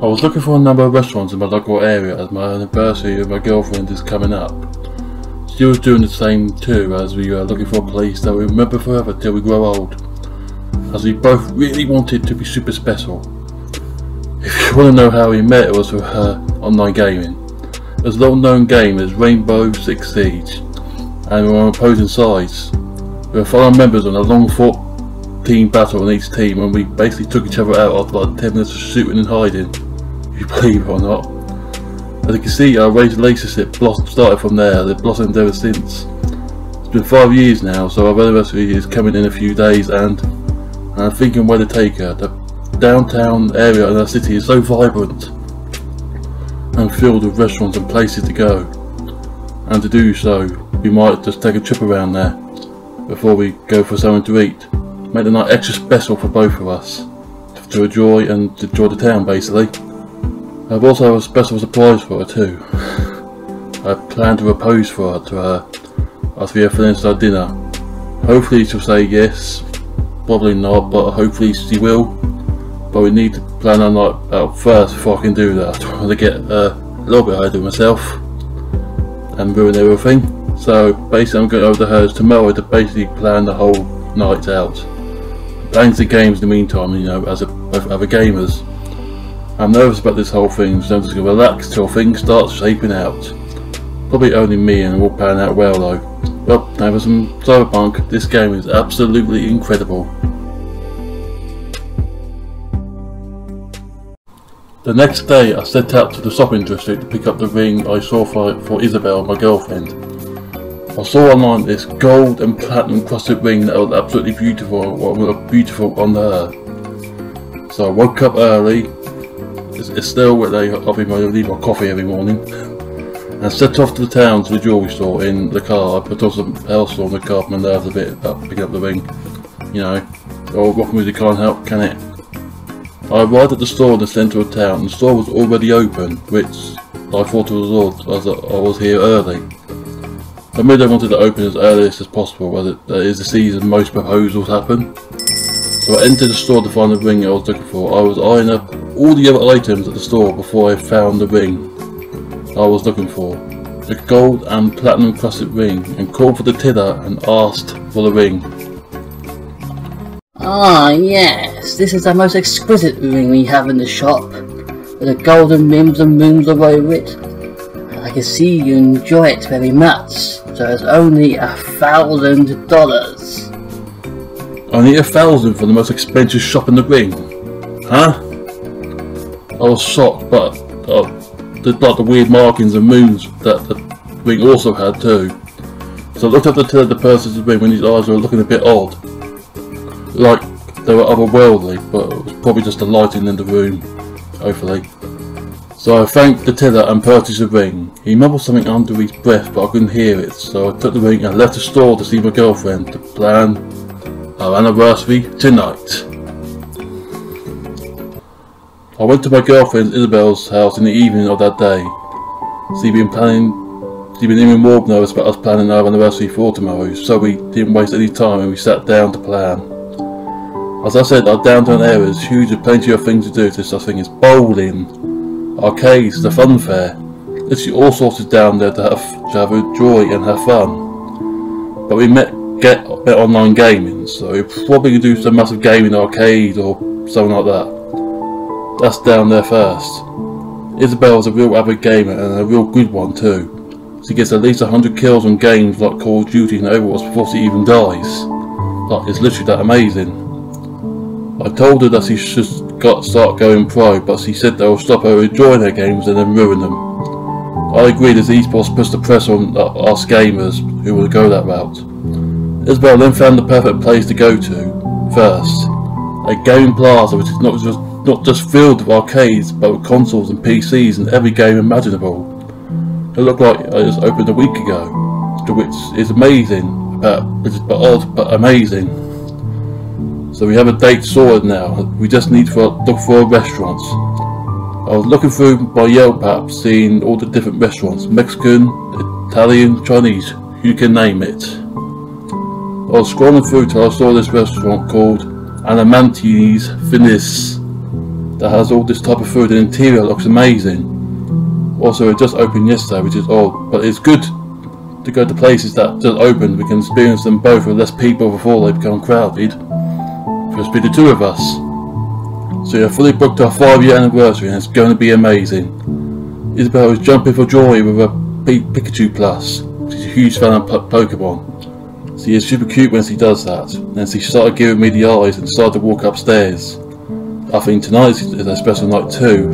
I was looking for a number of restaurants in my local area as my anniversary with my girlfriend is coming up. She was doing the same too, as we were looking for a place that we remember forever till we grow old, as we both really wanted to be super special. If you want to know how we met, it was through her online gaming. It was a little known game as Rainbow Six Siege, and we were on opposing sides. We were fellow members on a long fought team battle on each team, and we basically took each other out after like 10 minutes of shooting and hiding, if you believe it or not. As you can see, our relationship started from there. They've blossomed ever since. It's been 5 years now, so our anniversary is coming in a few days, and I'm thinking where to take her. The downtown area in our city is so vibrant and filled with restaurants and places to go, and to do so we might just take a trip around there before we go for something to eat. Make the night extra special for both of us to enjoy the town basically. I've also have a special surprise for her too. I plan to propose to her after we have finished our dinner. Hopefully she'll say yes, probably not, but hopefully she will. But we need to plan our night out first before I can do that. I don't want to get a little bit ahead of myself and ruin everything. So basically I'm going over to hers tomorrow to basically plan the whole night out. Playing the games in the meantime, you know, as other gamers. I'm nervous about this whole thing, so I'm just going to relax till things start shaping out. Probably only me, and it will pan out well though. Well, now for some Cyberpunk. This game is absolutely incredible. The next day I set out to the shopping district to pick up the ring I saw for Isabel, my girlfriend. I saw online this gold and platinum crusted ring that was absolutely beautiful on her. So I woke up early. It's still where I leave my coffee every morning, and set off to the town to the jewellery store in the car. I put on some else on the car, my nerves a bit about picking up the ring. You know, old rock music can't help, can it? I arrived at the store in the centre of town, and the store was already open, which I thought was odd as I was here early. I really wanted to open as early as possible, as it is the season most proposals happen. So I entered the store to find the ring I was looking for. I was eyeing up all the other items at the store before I found the ring I was looking for. The gold and platinum crusted ring, and called for the tiller and asked for the ring. Ah yes, this is the most exquisite ring we have in the shop, with the golden rims and moons all over it. I can see you enjoy it very much, so it's only $1,000. Only $1,000 for the most expensive shop in the ring? Huh? I was shocked, but the weird markings and moons that the ring also had too. So I looked up the tiller to purchase the ring when his eyes were looking a bit odd. Like they were otherworldly, but it was probably just the lighting in the room, hopefully. So I thanked the tiller and purchased the ring. He mumbled something under his breath, but I couldn't hear it, so I took the ring and left the store to see my girlfriend to plan our anniversary tonight. I went to my girlfriend Isabel's house in the evening of that day. She'd been even more nervous about us planning our anniversary for tomorrow, so we didn't waste any time and we sat down to plan. As I said, our downtown area is huge with plenty of things to do. There's such thing as bowling, arcades, the fun fair. Literally all sorts is down there to have joy and have fun. But we met online gaming, so we're probably going to do some massive gaming arcade or something like that. That's down there first. Isabel's a real avid gamer and a real good one too. She gets at least 100 kills on games like Call of Duty and Overwatch before she even dies. Like, it's literally that amazing. I told her that she should start going pro, but she said that will stop her enjoying her games and then ruin them. I agree that esports puts the pressure on us gamers who will go that route. Isabel then found the perfect place to go to first. A gaming plaza which is not just filled with arcades, but with consoles and PCs and every game imaginable. It looked like it just opened a week ago, which is amazing, which is odd but amazing. So we have a date sorted now. We just need to look for restaurants. I was looking through my Yelp app, seeing all the different restaurants: Mexican, Italian, Chinese, you can name it. I was scrolling through till I saw this restaurant called Abominations Finis. that has all this type of food. The interior looks amazing. Also, it just opened yesterday, which is odd, but it's good to go to places that just opened. We can experience them both with less people before they become crowded. Just be the two of us. So you're fully booked our 5-year anniversary and it's going to be amazing. Isabel is jumping for joy with a Pikachu Plus. She's a huge fan of Pokemon. She is super cute when she does that. Then she started giving me the eyes and started to walk upstairs. I think tonight is a special night too.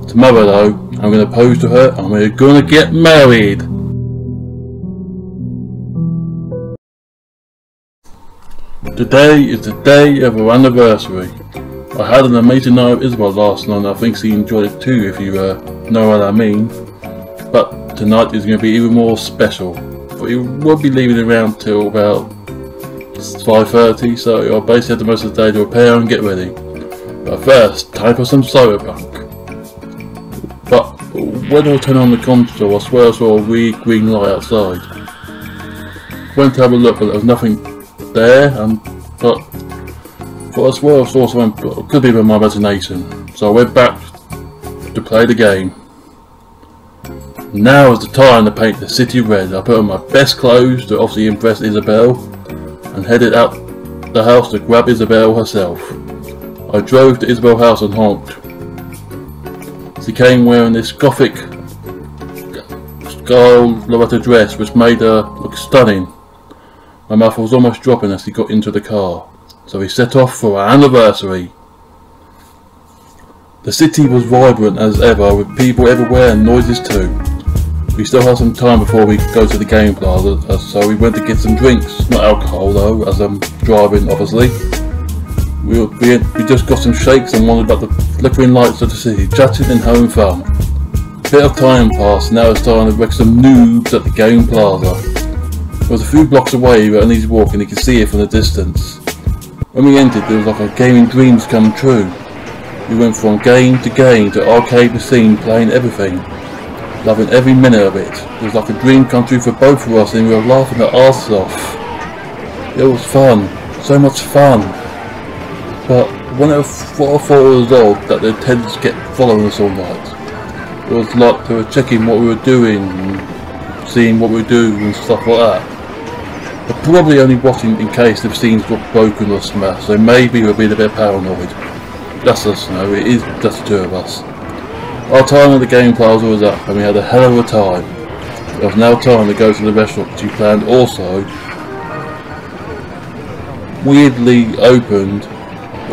Tomorrow though, I'm going to propose to her and we're going to get married. Today is the day of our anniversary. I had an amazing night with Isabel last night and I think she enjoyed it too, if you know what I mean. But tonight is going to be even more special. But we won't be leaving around till about 5:30, so I'll basically have the most of the day to prepare and get ready. But first, time for some cyberpunk. But when I turn on the console, I swear I saw a weird green light outside. Went to have a look, but there was nothing there, but I swear I saw something, but it could be my imagination. So I went back to play the game. Now is the time to paint the city red. I put on my best clothes to obviously impress Isabel and headed out the house to grab Isabel herself. I drove to Isabel's house and honked. She came wearing this gothic style Loretta dress which made her look stunning. My mouth was almost dropping as he got into the car, so we set off for our anniversary. The city was vibrant as ever, with people everywhere and noises too. We still had some time before we go to the game plaza, so we went to get some drinks, not alcohol though, as I'm driving obviously. We just got some shakes and wandered about the flickering lights of the city, chatting and having fun. A bit of time passed, now it's time to wreck some noobs at the game plaza. It was a few blocks away, but an easy walk and you could see it from the distance. When we entered, there was like a gaming dreams come true. We went from game to arcade machine, playing everything, loving every minute of it. It was like a dream come true for both of us and we were laughing our asses off. It was fun, so much fun. But what I thought was odd that the attendants kept following us all night. It was like they were checking what we were doing, seeing what we do and stuff like that. They're probably only watching in case the scenes got broken or smashed, so maybe we're being a bit paranoid. That's us, no, it is just the two of us. Our time at the game plaza was up and we had a hell of a time. It was now time to go to the restaurant which we planned also. Weirdly opened,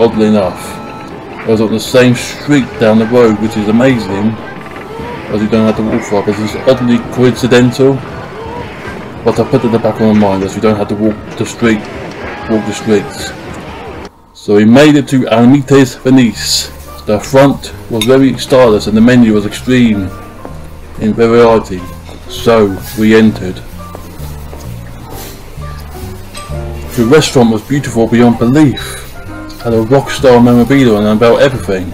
oddly enough. It was on the same street down the road, which is amazing, as you don't have to walk far, but it's oddly coincidental. But I put it in the back of my mind as we don't have to walk the streets. So we made it to Almites Venice. The front was very stylish and the menu was extreme in variety. So we entered. The restaurant was beautiful beyond belief. Had a rock star memorabilia and about everything.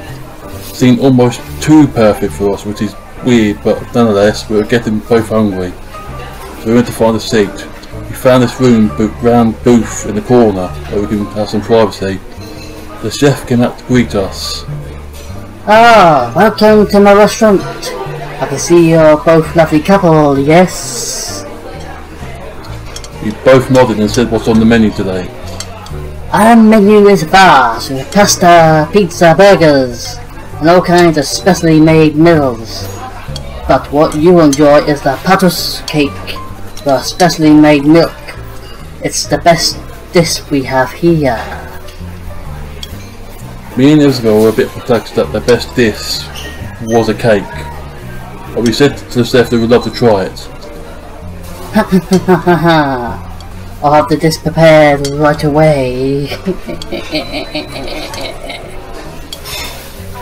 Seemed almost too perfect for us, which is weird, but nonetheless we were getting both hungry. So we went to find a seat. We found this round booth in the corner where we can have some privacy. The chef came out to greet us. Ah, welcome to my restaurant. I can see you're both lovely couple, yes? We both nodded and said what's on the menu today. Our menu is vast with pasta, pizza, burgers, and all kinds of specially made meals. But what you enjoy is the patus cake, the specially made milk. It's the best dish we have here. Me and Isabel were a bit perplexed that the best dish was a cake. But we said to the chef that we'd love to try it. I'll have the dish prepared right away.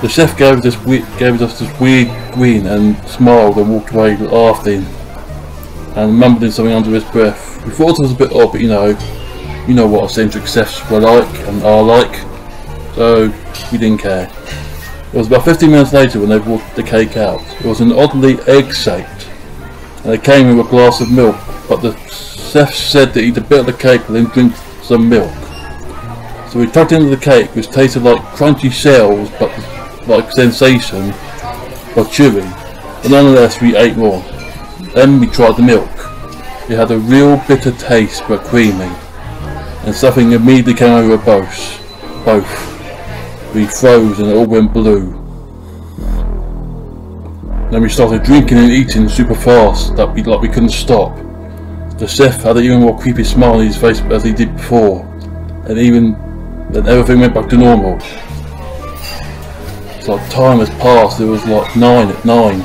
The chef gave us this weird grin and smiled and walked away laughing and mumbling something under his breath. We thought it was a bit odd, but you know what eccentric chefs were like and are like, so we didn't care. It was about 15 minutes later when they brought the cake out. It was an oddly egg-shaped and it came with a glass of milk, but the chef said to eat a bit of the cake and then drink some milk. So So we tucked into the cake, which tasted like crunchy shells, but like sensation, but chewy. But nonetheless, we ate more. Then we tried the milk. It had a real bitter taste, but creamy, and something immediately came over both. We froze and it all went blue. Then we started drinking and eating super fast, like we couldn't stop. The chef had an even more creepy smile on his face as he did before, and then everything went back to normal. It's like time has passed. It was like 9 at 9,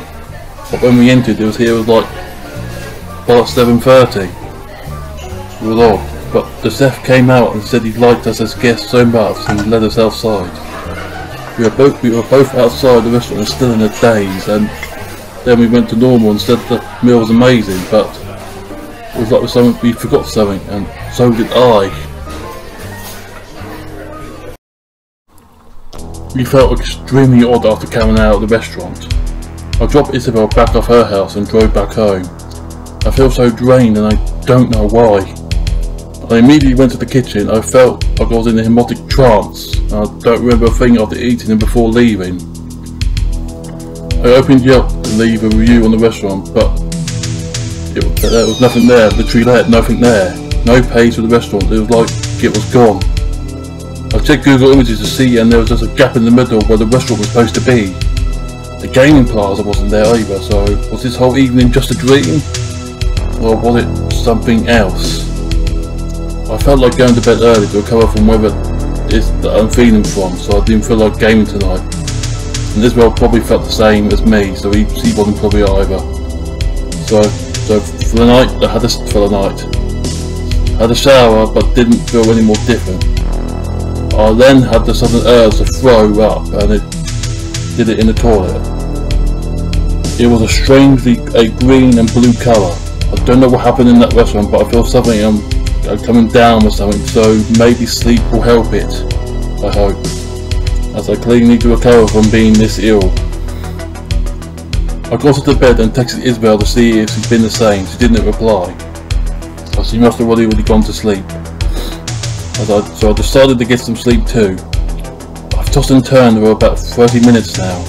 but when we entered, it was like past 7:30. It was odd, but the chef came out and said he liked us as guests so much and led us outside. We were both outside the restaurant and still in a daze, and then we went to normal and said the meal was amazing, but it was like we forgot something, and so did I. We felt extremely odd after coming out of the restaurant. I dropped Isabel back off her house and drove back home. I feel so drained and I don't know why. I immediately went to the kitchen. I felt like I was in a hypnotic trance, and I don't remember a thing after eating and before leaving. I opened Yelp to leave a review on the restaurant, but there was nothing there. Literally nothing there. No page for the restaurant. It was like it was gone. I checked Google Images to see, and there was just a gap in the middle where the restaurant was supposed to be. The gaming plaza wasn't there either, so was this whole evening just a dream? Or was it something else? I felt like going to bed early to recover from whatever it is that I'm feeling from, so I didn't feel like gaming tonight. And Isabel probably felt the same as me, so she wasn't probably either. So for the night, I had a shower, but didn't feel any more different. I then had the sudden urge to throw up, and it did it in the toilet. It was a green and blue colour. I don't know what happened in that restaurant, but I feel something coming down or something, so maybe sleep will help it, I hope, as I clearly need to recover from being this ill. I got into bed and texted Isabel to see if she'd been the same. She didn't reply, so she must have already gone to sleep. So I decided to get some sleep too. I've tossed and turned for about 30 minutes now.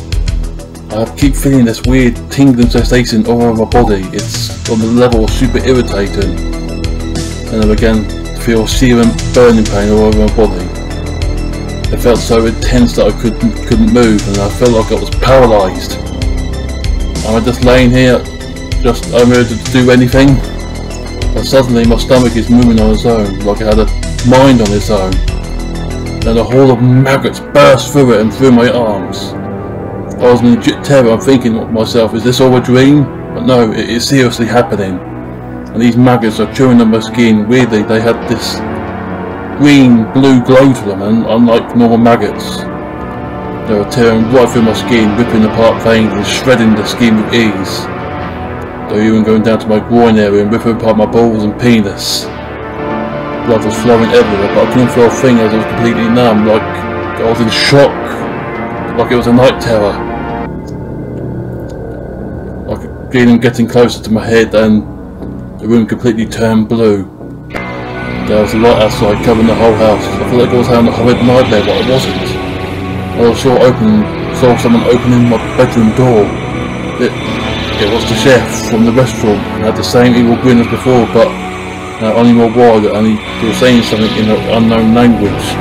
I keep feeling this weird tingling sensation all over my body. It's on the level of super irritating. And I began to feel sheer and burning pain all over my body. It felt so intense that I couldn't move, and I felt like I was paralysed. Am I just laying here, just unable to do anything? But suddenly my stomach is moving on its own, like it had a mind on its own. Then a horde of maggots burst through it and through my arms. I was in legit terror. I'm thinking to myself, is this all a dream? But no, it is seriously happening. And these maggots are chewing on my skin. Weirdly, they had this green-blue glow to them, and unlike normal maggots, they were tearing right through my skin, ripping apart veins and shredding the skin with ease. They were even going down to my groin area and ripping apart my balls and penis. Blood was flowing everywhere, but I couldn't feel a thing as I was completely numb, like I was in shock, like it was a night terror. I could feel them getting closer to my head, and the room completely turned blue. There was a light outside covering the whole house. I felt like I was having a horrid nightmare, but I wasn't. I saw someone opening my bedroom door. It was the chef from the restaurant, and had the same evil grin as before, but only more wild, and he was saying something in an unknown language.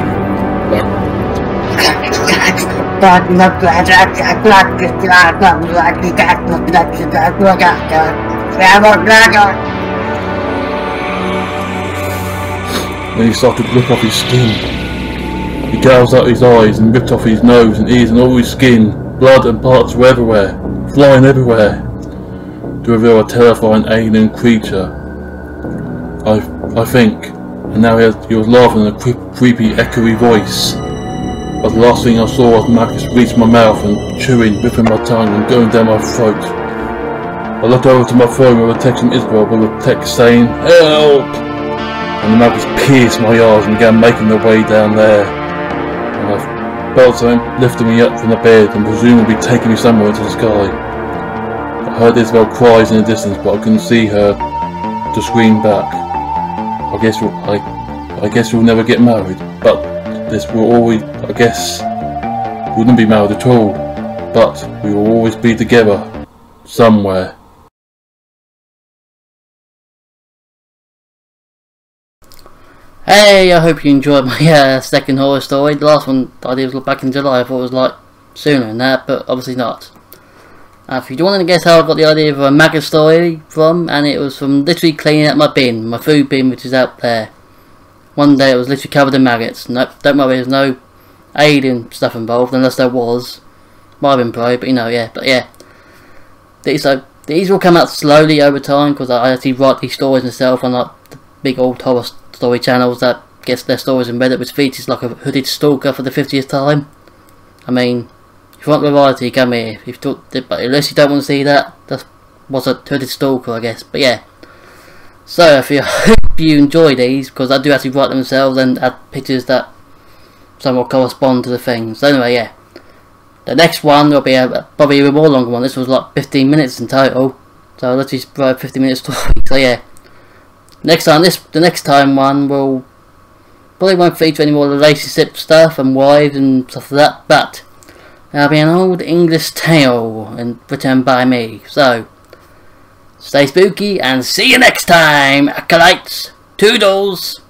Then he started to rip off his skin. He gouged out his eyes and ripped off his nose and ears and all his skin. Blood and parts were everywhere, flying everywhere, to reveal a terrifying alien creature. I think, and now he was laughing in a creepy, echoey voice. But the last thing I saw was maggots reach my mouth and chewing, ripping my tongue and going down my throat. I looked over to my phone with a text from Isabel with a text saying, "Help!" And the maggots pierced my eyes and began making their way down there. And I felt something lifting me up from the bed and presumably taking me somewhere into the sky. I heard Isabel cries in the distance, but I couldn't see her to scream back. I guess we'll never get married, but this will always, I guess, wouldn't be married at all, but we will always be together, somewhere. Hey, I hope you enjoyed my second horror story. The last one I did was back in July. I thought it was like sooner than that, but obviously not. If you want to guess how I got the idea of a MAGGOTS story from, and it was from literally cleaning out my bin, my food bin, which is out there. One day it was literally covered in maggots. Nope, don't worry, there's no alien stuff involved, unless there was. Might have been pro, but you know, yeah. But yeah, these will come out slowly over time, because I actually write these stories myself on like the big old horror story channels that gets their stories in Reddit, which features like a hooded stalker for the 50th time. I mean, if you want variety, come here. But unless you don't want to see that, that was a hooded stalker, I guess. But yeah. So if you hope you enjoy these, because I do actually write them themselves and add pictures that somewhat correspond to the thing. So anyway, yeah. The next one will be probably a more longer one. This was like 15 minutes in total. So let's just write a 50-minute story. So yeah. The next time one will probably won't feature any more relationship stuff and wives and stuff like that, but it'll be an old English tale and written by me. So stay spooky and see you next time, acolytes. Toodles!